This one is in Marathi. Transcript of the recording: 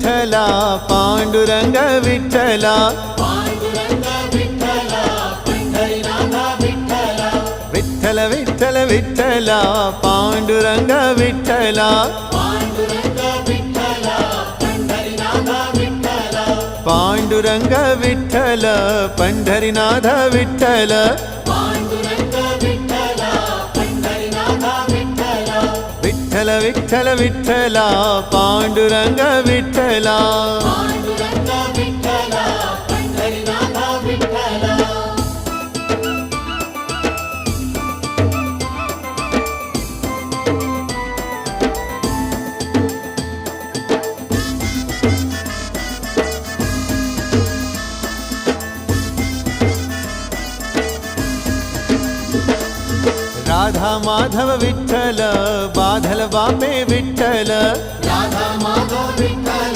विठ्ठला पांडुरंग विठ्ठला विठ्ठल विठ्ठल विठ्ठला पांडुरंग विठ्ठला पांडुरंग विठ्ठल पंढरीनाथ विठ्ठल विठ्ठल विठ्ठल विठ्ठला पांडुरंग विठ्ठला राधा माधव विठ्ठल बाधल बापे विठ्ठल राधा माधव